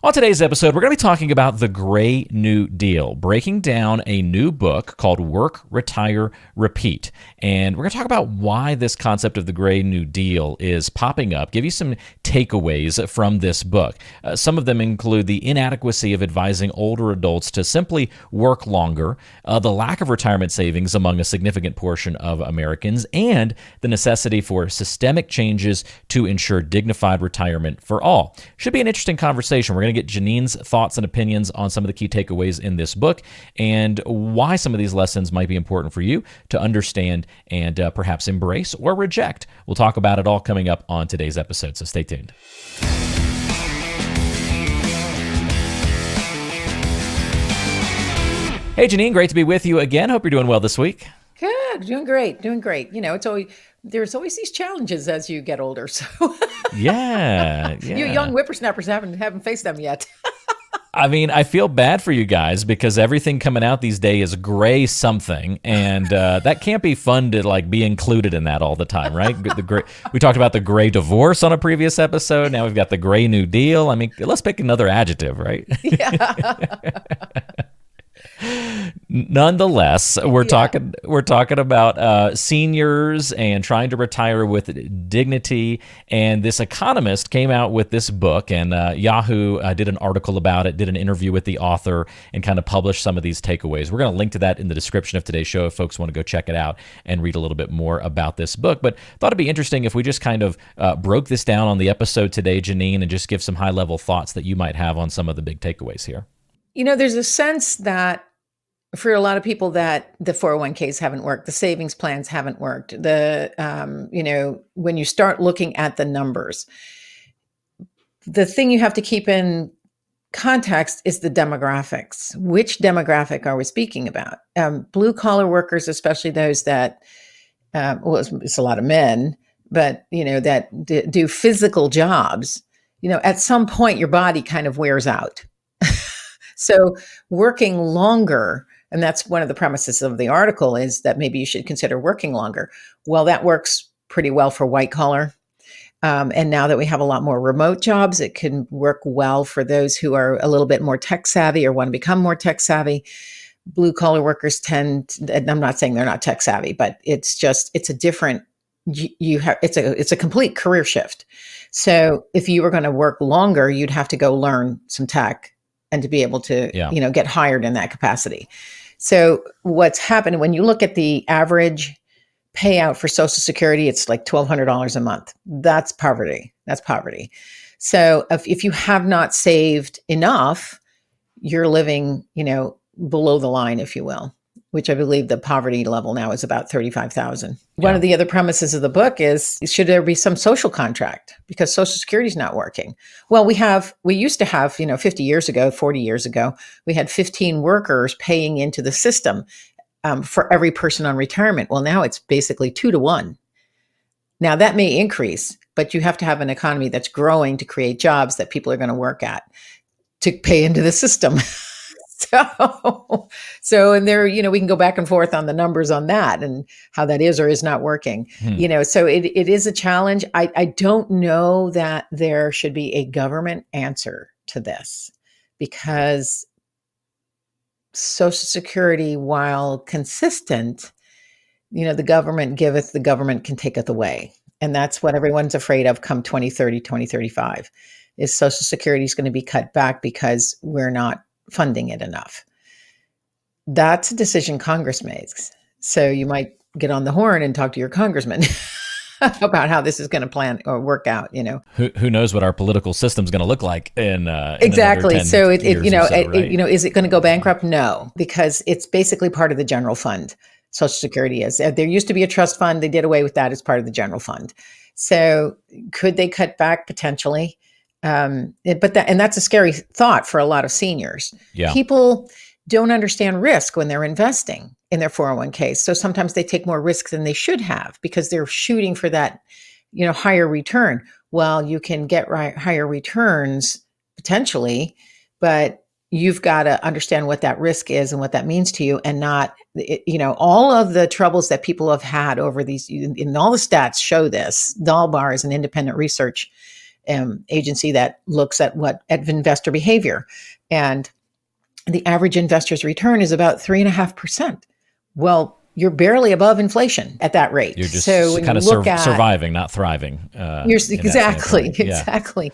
On today's episode, we're going to be talking about the Gray New Deal, breaking down a new book called Work, Retire, Repeat. And we're going to talk about why this concept of the Gray New Deal is popping up, give you some takeaways from this book. Some of them include the inadequacy of advising older adults to simply work longer, the lack of retirement savings among a significant portion of Americans, and the necessity for systemic changes to ensure dignified retirement for all. Should be an interesting conversation. We're going to get Janine's thoughts and opinions on some of the key takeaways in this book and why some of these lessons might be important for you to understand and perhaps embrace or reject. We'll talk about it all coming up on today's episode, so stay tuned. Hey, Janine, great to be with you again. Hope you're doing well this week. Good, doing great. You know, there's always these challenges as you get older. So Yeah. you young whippersnappers haven't faced them yet. I mean, I feel bad for you guys because everything coming out these days is gray something, and that can't be fun to be included in that all the time, right? We talked about the gray divorce on a previous episode. Now we've got the Gray New Deal. I mean, let's pick another adjective, right? Yeah. Nonetheless, we're talking about seniors and trying to retire with dignity. And this economist came out with this book, and Yahoo did an article about it, did an interview with the author, and kind of published some of these takeaways. We're going to link to that in the description of today's show if folks want to go check it out and read a little bit more about this book. But thought it'd be interesting if we just kind of broke this down on the episode today, Janine, and just give some high-level thoughts that you might have on some of the big takeaways here. You know, there's a sense that for a lot of people that the 401ks haven't worked, the savings plans haven't worked. When you start looking at the numbers, the thing you have to keep in context is the demographics. Which demographic are we speaking about? Blue collar workers, especially those that, it's a lot of men, but, that do physical jobs, at some point your body kind of wears out. So working longer, and that's one of the premises of the article, is that maybe you should consider working longer. Well, that works pretty well for white collar. And now that we have a lot more remote jobs, it can work well for those who are a little bit more tech savvy or want to become more tech savvy. Blue collar workers and I'm not saying they're not tech savvy, but it's a different, it's a complete career shift. So if you were going to work longer, you'd have to go learn some tech and to be able to, get hired in that capacity. So what's happened when you look at the average payout for Social Security, it's like $1,200 a month. That's poverty. So if you have not saved enough, you're living, below the line, if you will, which I believe the poverty level now is about 35,000. Yeah. One of the other premises of the book is, should there be some social contract? Because Social Security is not working. Well, we used to have, 50 years ago, 40 years ago, we had 15 workers paying into the system for every person on retirement. Well, now it's basically 2 to 1. Now that may increase, but you have to have an economy that's growing to create jobs that people are going to work at to pay into the system. And there, we can go back and forth on the numbers on that and how that is or is not working. So it is a challenge. I don't know that there should be a government answer to this, because Social Security, while consistent, the government giveth, the government can taketh away. And that's what everyone's afraid of come 2030, 2035, is Social Security is going to be cut back because we're not funding it enough. That's a decision Congress makes. So you might get on the horn and talk to your congressman about how this is going to plan or work out. Who knows what our political system is going to look like in exactly. In so is it going to go bankrupt? No, because it's basically part of the general fund. Social Security is. There used to be a trust fund. They did away with that as part of the general fund. So could they cut back? Potentially. And that's a scary thought for a lot of seniors. Yeah. People don't understand risk when they're investing in their 401ks. So sometimes they take more risk than they should have because they're shooting for that, higher return. Well, you can get higher returns potentially, but you've got to understand what that risk is and what that means to you, and not, all of the troubles that people have had over these, and all the stats show this. Dalbar is an independent research agency that looks at investor behavior, and the average investor's return is about 3.5%. Well, you're barely above inflation at that rate. You're So just when you kind of look at surviving, not thriving. you're In that exactly, standpoint, yeah. exactly.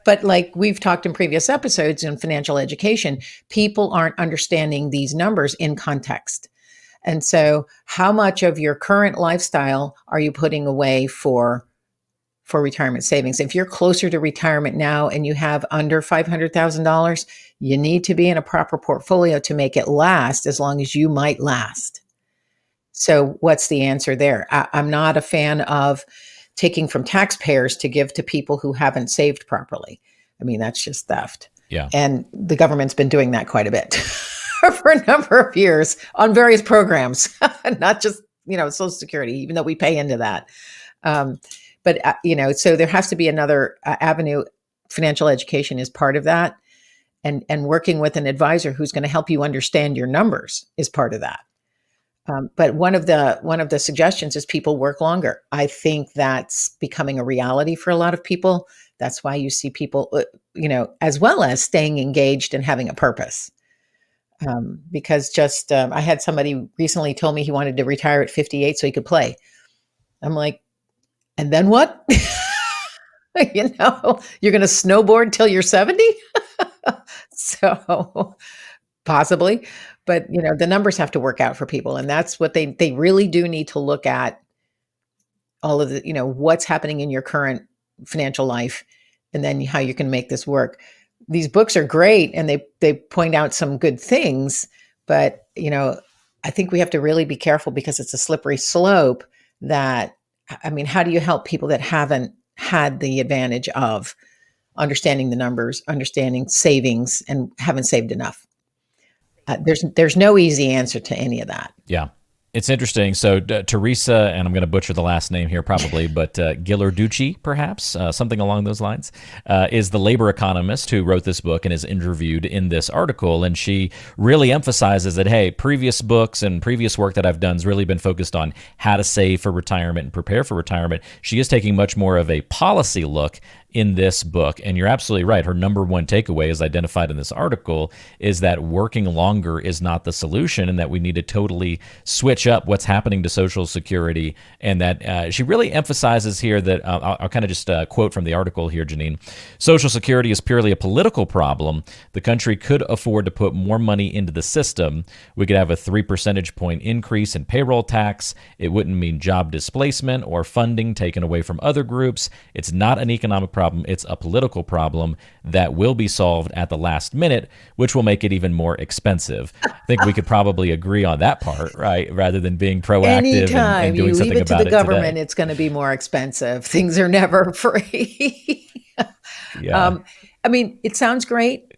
But like we've talked in previous episodes in financial education, people aren't understanding these numbers in context. And so how much of your current lifestyle are you putting away for retirement savings? If you're closer to retirement now and you have under $500,000, you need to be in a proper portfolio to make it last as long as you might last. So, what's the answer there? I'm not a fan of taking from taxpayers to give to people who haven't saved properly. I mean, that's just theft. Yeah. And the government's been doing that quite a bit for a number of years on various programs, not just, Social Security, even though we pay into that. Um, but so there has to be another avenue. Financial education is part of that. And working with an advisor who's going to help you understand your numbers is part of that. But one of the suggestions is people work longer. I think that's becoming a reality for a lot of people. That's why you see people, as well as staying engaged and having a purpose. Because I had somebody recently told me he wanted to retire at 58 so he could play. I'm like, and then what? You're going to snowboard till you're 70? So possibly, but the numbers have to work out for people, and that's what they really do need to look at. All of the what's happening in your current financial life, and then how you can make this work. These books are great, and they point out some good things, but I think we have to really be careful because it's a slippery slope. How do you help people that haven't had the advantage of understanding the numbers, understanding savings, and haven't saved enough? There's no easy answer to any of that. Yeah. It's interesting. So Teresa, and I'm going to butcher the last name here probably, but Ghilarducci, perhaps, something along those lines, is the labor economist who wrote this book and is interviewed in this article. And she really emphasizes that, hey, previous books and previous work that I've done has really been focused on how to save for retirement and prepare for retirement. She is taking much more of a policy look in this book. And you're absolutely right. Her number one takeaway, as identified in this article, is that working longer is not the solution, and that we need to totally switch up what's happening to Social Security. And that she really emphasizes here that I'll kind of just quote from the article here, Janine. Social Security is purely a political problem. The country could afford to put more money into the system. We could have a 3 percentage point increase in payroll tax. It wouldn't mean job displacement or funding taken away from other groups. It's not an economic problem. It's a political problem that will be solved at the last minute, which will make it even more expensive. I think we could probably agree on that part, right? Rather than being proactive and doing something about it. Anytime you leave it to the government, today. it's going to be more expensive. Things are never free. Yeah. It sounds great.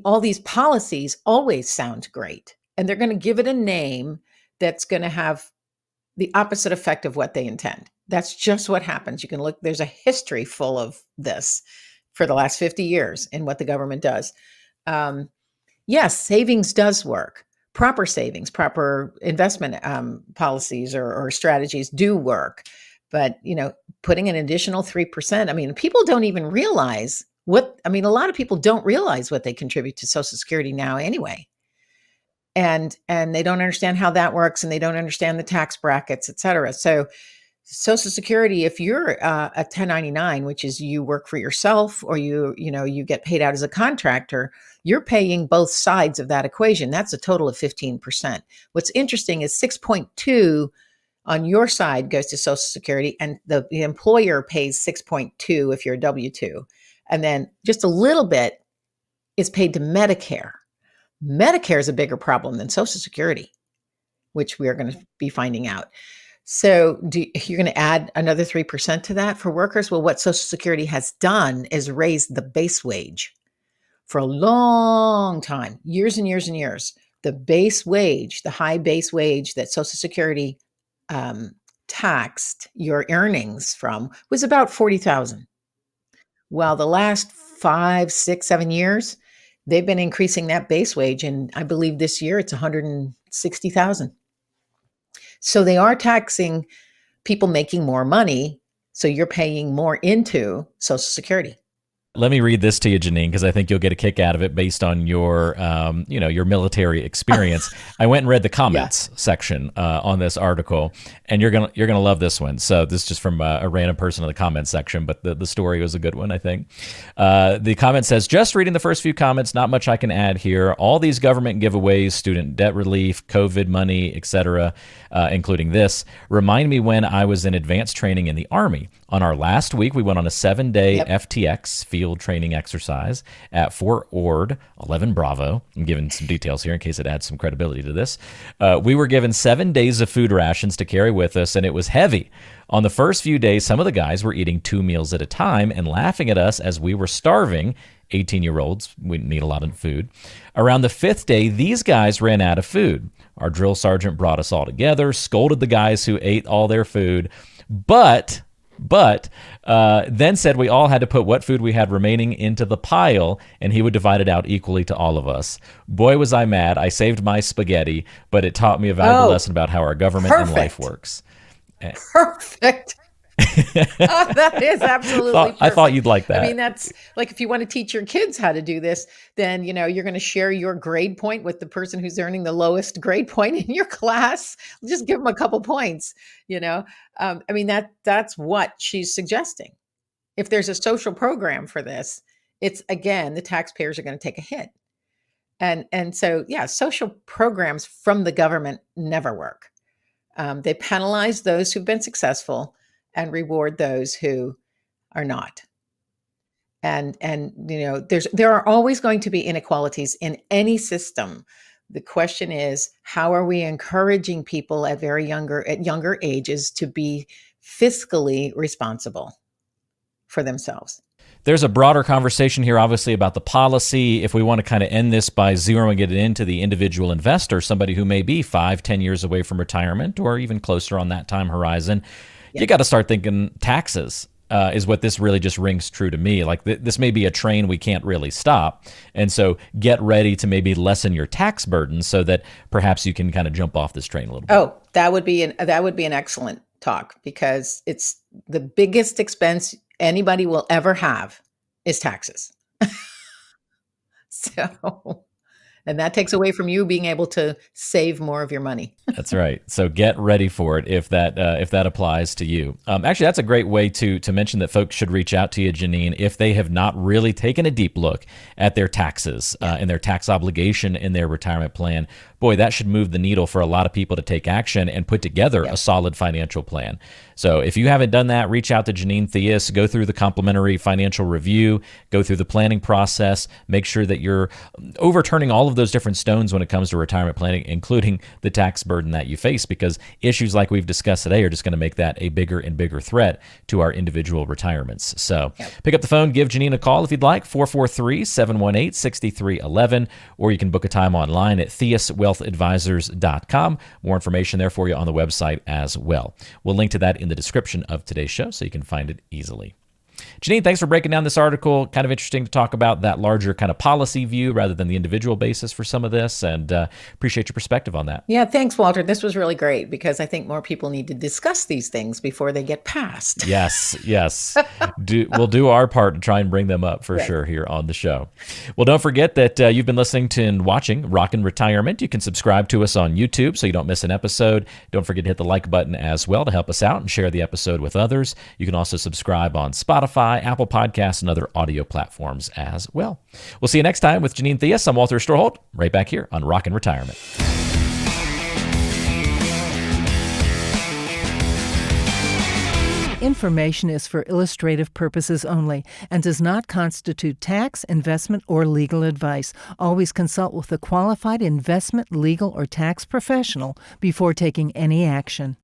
All these policies always sound great, and they're going to give it a name that's going to have the opposite effect of what they intend. That's just what happens. You can look, there's a history full of this for the last 50 years in what the government does. Yes, savings does work. Proper savings, proper investment policies or strategies do work. But, putting an additional 3%, people don't even realize a lot of people don't realize what they contribute to Social Security now anyway. And they don't understand how that works, and they don't understand the tax brackets, et cetera. So Social Security, if you're a 1099, which is you work for yourself or you get paid out as a contractor, you're paying both sides of that equation. That's a total of 15%. What's interesting is 6.2 on your side goes to Social Security, and the employer pays 6.2 if you're a W-2. And then just a little bit is paid to Medicare. Medicare is a bigger problem than Social Security, which we are going to be finding out. So you're going to add another 3% to that for workers? Well, what Social Security has done is raise the base wage for a long time, years and years and years. The base wage, the high base wage that Social Security taxed your earnings from was about $40,000. Well, the last 5, 6, 7 years, they've been increasing that base wage, and I believe this year it's $160,000. So they are taxing people making more money So you're paying more into Social Security. Let me read this to you, Janine, because I think you'll get a kick out of it based on your, your military experience. I went and read the Yeah. comments section on this article, and you're gonna love this one. So this is just from a random person in the comments section, but the story was a good one, I think. The comment says, just reading the first few comments, not much I can add here. All these government giveaways, student debt relief, COVID money, etc., including this, remind me when I was in advanced training in the Army. On our last week, we went on a 7-day FTX field training exercise at Fort Ord, 11 Bravo. I'm giving some details here in case it adds some credibility to this. We were given 7 days of food rations to carry with us, and it was heavy. On the first few days, some of the guys were eating 2 meals at a time and laughing at us as we were starving. 18-year-olds, we need a lot of food. Around the 5th day, these guys ran out of food. Our drill sergeant brought us all together, scolded the guys who ate all their food, but then said we all had to put what food we had remaining into the pile, and he would divide it out equally to all of us. Boy, was I mad. I saved my spaghetti, but it taught me a valuable lesson about how our government and life works. Perfect. That is absolutely perfect. I thought you'd like that. I mean, that's like if you want to teach your kids how to do this, then you're going to share your grade point with the person who's earning the lowest grade point in your class. Just give them a couple points. I mean, that's what she's suggesting. If there's a social program for this, it's again the taxpayers are going to take a hit, and so social programs from the government never work. They penalize those who've been successful and reward those who are not. And there are always going to be inequalities in any system. The question is, how are we encouraging people at younger ages to be fiscally responsible for themselves? There's a broader conversation here, obviously, about the policy. If we want to kind of end this by zeroing it into the individual investor, somebody who may be 5-10 years away from retirement or even closer on that time horizon, you got to start thinking taxes is what this really just rings true to me. Like this may be a train we can't really stop. And so get ready to maybe lessen your tax burden so that perhaps you can kind of jump off this train a little bit. Oh, that would be an excellent talk, because it's the biggest expense anybody will ever have is taxes. And that takes away from you being able to save more of your money. That's right. So get ready for it if that applies to you. Actually, that's a great way to mention that folks should reach out to you, Janine, if they have not really taken a deep look at their taxes and their tax obligation in their retirement plan. Boy, that should move the needle for a lot of people to take action and put together a solid financial plan. So if you haven't done that, reach out to Janine Theus, go through the complimentary financial review, go through the planning process, make sure that you're overturning all of those different stones when it comes to retirement planning, including the tax burden that you face, because issues like we've discussed today are just going to make that a bigger and bigger threat to our individual retirements. So pick up the phone, give Janine a call if you'd like, 443-718-6311, or you can book a time online at theuswealthadvisors.com. More information there for you on the website as well. We'll link to that in the description of today's show so you can find it easily. Janine, thanks for breaking down this article. Kind of interesting to talk about that larger kind of policy view rather than the individual basis for some of this, and appreciate your perspective on that. Yeah, thanks, Walter. This was really great because I think more people need to discuss these things before they get passed. Yes. We'll do our part to try and bring them up for sure here on the show. Well, don't forget that you've been listening to and watching Rockin' Retirement. You can subscribe to us on YouTube so you don't miss an episode. Don't forget to hit the like button as well to help us out and share the episode with others. You can also subscribe on Spotify, Apple Podcasts, and other audio platforms as well. We'll see you next time with Janine Theus. I'm Walter Storholt, right back here on Rockin' Retirement. Information is for illustrative purposes only and does not constitute tax, investment, or legal advice. Always consult with a qualified investment, legal, or tax professional before taking any action.